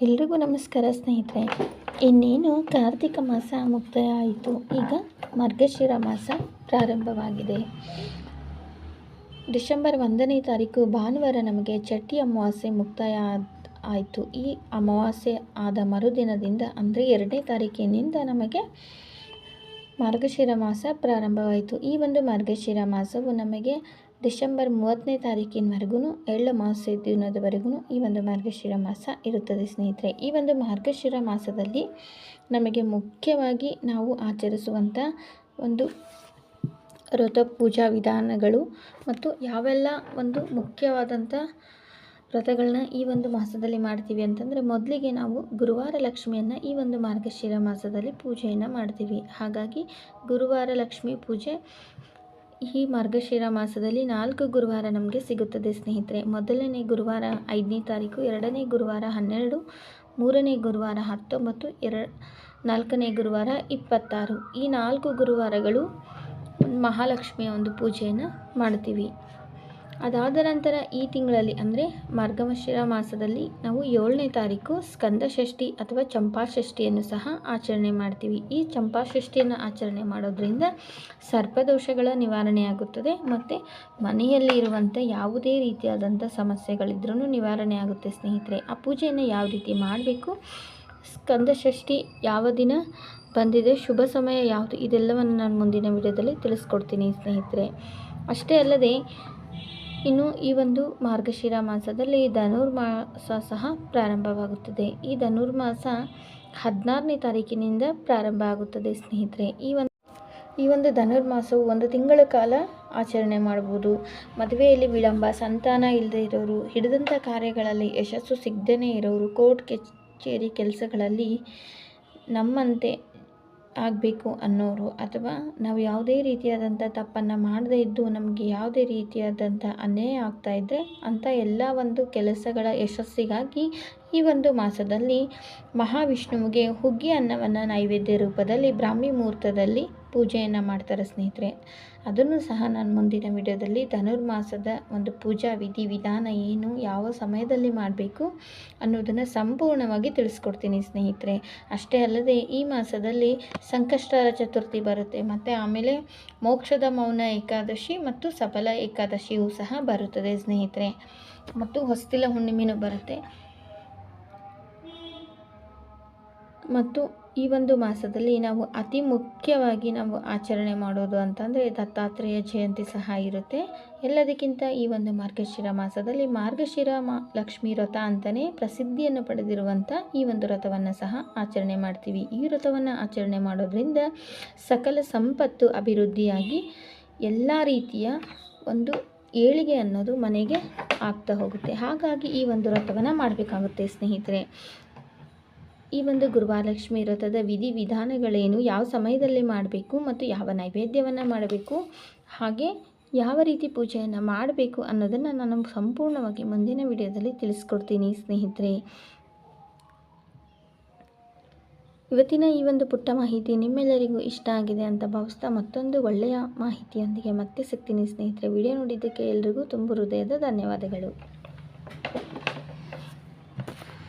ಎಲ್ರಿಗೂ ನಮಸ್ಕಾರ ಸ್ನೇಹಿತರೆ. ಇನ್ನೇನು ಕಾರ್ತಿಕ ಮಾಸ ಮುಕ್ತಾಯ ಆಯಿತು. ಈಗ ಮಾರ್ಗಶಿರ ಮಾಸ ಪ್ರಾರಂಭವಾಗಿದೆ. ಡಿಸೆಂಬರ್ 1ನೇ ತಾರೀಕು ಭಾನುವಾರ ನಮಗೆ ಚಟ್ಟಿ ಅಮಾವಾಸ್ಯೆ ಮುಕ್ತಾಯ ಆಯಿತು. ಈ ಅಮಾವಾಸ್ಯೆ ಆದ ಮರುದಿನದಿಂದ ಅಂದರೆ 2ನೇ ತಾರೀಕಿನಿಂದ ನಮಗೆ ಮಾರ್ಗಶಿರ ಮಾಸ ಪ್ರಾರಂಭವಾಯಿತು. ಈ ಒಂದು ಮಾರ್ಗಶಿರ ಮಾಸವು ನಮಗೆ ಡಿಸೆಂಬರ್ 30ನೇ ತಾರೀಕಿನವರೆಗೂ ಎಳ್ಳು ಅಮಾವಾಸ್ಯೆ ದಿನದವರೆಗೂ ಈ ಒಂದು ಮಾರ್ಗಶಿರ ಮಾಸ ಇರುತ್ತದೆ ಸ್ನೇಹಿತರೆ. ಈ ಒಂದು ಮಾರ್ಗಶಿರ ಮಾಸದಲ್ಲಿ ನಮಗೆ ಮುಖ್ಯವಾಗಿ ನಾವು ಆಚರಿಸುವಂಥ ಒಂದು ವ್ರತ ಪೂಜಾ ವಿಧಾನಗಳು ಮತ್ತು ಯಾವೆಲ್ಲ ಒಂದು ಮುಖ್ಯವಾದಂಥ ವ್ರತಗಳನ್ನ ಈ ಒಂದು ಮಾಸದಲ್ಲಿ ಮಾಡ್ತೀವಿ ಅಂತಂದರೆ, ಮೊದಲಿಗೆ ನಾವು ಗುರುವಾರ ಲಕ್ಷ್ಮಿಯನ್ನು ಈ ಒಂದು ಮಾರ್ಗಶಿರ ಮಾಸದಲ್ಲಿ ಪೂಜೆಯನ್ನು ಮಾಡ್ತೀವಿ. ಹಾಗಾಗಿ ಗುರುವಾರ ಲಕ್ಷ್ಮಿ ಪೂಜೆ ಈ ಮಾರ್ಗಶಿರ ಮಾಸದಲ್ಲಿ 4 ಗುರುವಾರ ನಮಗೆ ಸಿಗುತ್ತದೆ ಸ್ನೇಹಿತರೆ. ಮೊದಲನೇ ಗುರುವಾರ 5ನೇ ತಾರೀಕು, 2ನೇ ಗುರುವಾರ 12, 3ನೇ ಗುರುವಾರ 19, 4ನೇ ಗುರುವಾರ 26. ಈ 4 ಗುರುವಾರಗಳು ಮಹಾಲಕ್ಷ್ಮಿಯ ಒಂದು ಪೂಜೆಯನ್ನು ಮಾಡ್ತೀವಿ. ಅದಾದ ನಂತರ ಈ ತಿಂಗಳಲ್ಲಿ ಅಂದರೆ ಮಾರ್ಗಶಿರ ಮಾಸದಲ್ಲಿ ನಾವು 7ನೇ ತಾರೀಕು ಸ್ಕಂದಷಷ್ಠಿ ಅಥವಾ ಚಂಪಾಷಷ್ಠಿಯನ್ನು ಸಹ ಆಚರಣೆ ಮಾಡ್ತೀವಿ. ಈ ಚಂಪಾಷಷ್ಠಿಯನ್ನು ಆಚರಣೆ ಮಾಡೋದ್ರಿಂದ ಸರ್ಪದೋಷಗಳ ನಿವಾರಣೆಯಾಗುತ್ತದೆ ಮತ್ತು ಮನೆಯಲ್ಲಿ ಇರುವಂಥ ಯಾವುದೇ ರೀತಿಯಾದಂಥ ಸಮಸ್ಯೆಗಳಿದ್ರೂ ನಿವಾರಣೆ ಆಗುತ್ತೆ ಸ್ನೇಹಿತರೆ. ಆ ಪೂಜೆಯನ್ನು ಯಾವ ರೀತಿ ಮಾಡಬೇಕು, ಸ್ಕಂದಷಷ್ಠಿ ಯಾವ ದಿನ ಬಂದಿದೆ, ಶುಭ ಸಮಯ ಯಾವುದು, ಇದೆಲ್ಲವನ್ನು ನಾನು ಮುಂದಿನ ವಿಡಿಯೋದಲ್ಲಿ ತಿಳಿಸ್ಕೊಡ್ತೀನಿ ಸ್ನೇಹಿತರೆ. ಅಷ್ಟೇ ಅಲ್ಲದೆ ಇನ್ನು ಈ ಒಂದು ಮಾರ್ಗಶಿರ ಮಾಸದಲ್ಲಿ ಧನುರ್ಮಾಸ ಸಹ ಪ್ರಾರಂಭವಾಗುತ್ತದೆ. ಈ ಧನುರ್ಮಾಸ 16ನೇ ತಾರೀಕಿನಿಂದ ಪ್ರಾರಂಭ ಆಗುತ್ತದೆ ಸ್ನೇಹಿತರೆ. ಈ ಒಂದು ಧನುರ್ಮಾಸವು 1 ತಿಂಗಳ ಕಾಲ ಆಚರಣೆ ಮಾಡ್ಬೋದು. ಮದುವೆಯಲ್ಲಿ ವಿಳಂಬ, ಸಂತಾನ ಇಲ್ಲದೆ ಇರೋರು, ಹಿಡಿದಂಥ ಕಾರ್ಯಗಳಲ್ಲಿ ಯಶಸ್ಸು ಸಿಗದೇ ಇರೋರು, ಕೋರ್ಟ್ ಕಚೇರಿ ಕೆಲಸಗಳಲ್ಲಿ ನಮ್ಮಂತೆ ಆಗಬೇಕು ಅನ್ನೋರು, ಅಥವಾ ನಾವು ಯಾವುದೇ ರೀತಿಯಾದಂಥ ತಪ್ಪನ್ನು ಮಾಡದೇ ಇದ್ದು ನಮಗೆ ಯಾವುದೇ ರೀತಿಯಾದಂಥ ಅನ್ಯಾಯ ಆಗ್ತಾಯಿದ್ದರೆ ಅಂಥ ಎಲ್ಲ ಒಂದು ಕೆಲಸಗಳ ಯಶಸ್ಸಿಗಾಗಿ ಈ ಒಂದು ಮಾಸದಲ್ಲಿ ಮಹಾವಿಷ್ಣುವಿಗೆ ಹುಗ್ಗಿ ಅನ್ನವನ್ನು ನೈವೇದ್ಯ ರೂಪದಲ್ಲಿ ಬ್ರಾಹ್ಮಿ ಮುಹೂರ್ತದಲ್ಲಿ ಪೂಜೆಯನ್ನು ಮಾಡ್ತಾರೆ ಸ್ನೇಹಿತರೆ. ಅದನ್ನು ಸಹ ನಾನು ಮುಂದಿನ ವಿಡಿಯೋದಲ್ಲಿ ಧನುರ್ಮಾಸದ ಒಂದು ಪೂಜಾ ವಿಧಾನ ಏನು, ಯಾವ ಸಮಯದಲ್ಲಿ ಮಾಡಬೇಕು ಅನ್ನೋದನ್ನು ಸಂಪೂರ್ಣವಾಗಿ ತಿಳಿಸ್ಕೊಡ್ತೀನಿ ಸ್ನೇಹಿತರೆ. ಅಷ್ಟೇ ಅಲ್ಲದೆ ಈ ಮಾಸದಲ್ಲಿ ಸಂಕಷ್ಟಹರ ಚತುರ್ಥಿ ಬರುತ್ತೆ ಮತ್ತು ಆಮೇಲೆ ಮೋಕ್ಷದ ಮೌನ ಏಕಾದಶಿ ಮತ್ತು ಸಫಲ ಏಕಾದಶಿಯೂ ಸಹ ಬರುತ್ತದೆ ಸ್ನೇಹಿತರೆ. ಮತ್ತು ಹೊಸ್ತಿಲ ಹುಣ್ಣಿಮೆನೂ ಬರುತ್ತೆ. ಮತ್ತು ಈ ಒಂದು ಮಾಸದಲ್ಲಿ ನಾವು ಅತಿ ಮುಖ್ಯವಾಗಿ ನಾವು ಆಚರಣೆ ಮಾಡೋದು ಅಂತಂದರೆ ದತ್ತಾತ್ರೇಯ ಜಯಂತಿ ಸಹ ಇರುತ್ತೆ. ಎಲ್ಲದಕ್ಕಿಂತ ಈ ಒಂದು ಮಾರ್ಗಶಿರ ಮಾಸದಲ್ಲಿ ಮಾರ್ಗಶಿರ ಲಕ್ಷ್ಮೀ ವ್ರತ ಅಂತಲೇ ಪ್ರಸಿದ್ಧಿಯನ್ನು ಪಡೆದಿರುವಂಥ ಈ ಒಂದು ವ್ರತವನ್ನು ಸಹ ಆಚರಣೆ ಮಾಡ್ತೀವಿ. ಈ ವ್ರತವನ್ನು ಆಚರಣೆ ಮಾಡೋದ್ರಿಂದ ಸಕಲ ಸಂಪತ್ತು ಅಭಿವೃದ್ಧಿಯಾಗಿ ಎಲ್ಲ ರೀತಿಯ ಒಂದು ಏಳಿಗೆ ಅನ್ನೋದು ಮನೆಗೆ ಆಗ್ತಾ ಹೋಗುತ್ತೆ. ಹಾಗಾಗಿ ಈ ಒಂದು ವ್ರತವನ್ನು ಮಾಡಬೇಕಾಗುತ್ತೆ ಸ್ನೇಹಿತರೆ. ಈ ಒಂದು ಗುರುವಾರಲಕ್ಷ್ಮಿ ವ್ರತದ ವಿಧಾನಗಳೇನು, ಯಾವ ಸಮಯದಲ್ಲಿ ಮಾಡಬೇಕು ಮತ್ತು ಯಾವ ನೈವೇದ್ಯವನ್ನು ಮಾಡಬೇಕು, ಹಾಗೆ ಯಾವ ರೀತಿ ಪೂಜೆಯನ್ನು ಮಾಡಬೇಕು ಅನ್ನೋದನ್ನು ನಾನು ಸಂಪೂರ್ಣವಾಗಿ ಮುಂದಿನ ವಿಡಿಯೋದಲ್ಲಿ ತಿಳಿಸ್ಕೊಡ್ತೀನಿ ಸ್ನೇಹಿತರೆ. ಇವತ್ತಿನ ಈ ಒಂದು ಪುಟ್ಟ ಮಾಹಿತಿ ನಿಮ್ಮೆಲ್ಲರಿಗೂ ಇಷ್ಟ ಆಗಿದೆ ಅಂತ ಭಾವಿಸ್ತಾ ಮತ್ತೊಂದು ಒಳ್ಳೆಯ ಮಾಹಿತಿಯೊಂದಿಗೆ ಮತ್ತೆ ಸಿಗ್ತೀನಿ ಸ್ನೇಹಿತರೆ. ವಿಡಿಯೋ ನೋಡಿದ್ದಕ್ಕೆ ಎಲ್ರಿಗೂ ತುಂಬ ಹೃದಯದ ಧನ್ಯವಾದಗಳು.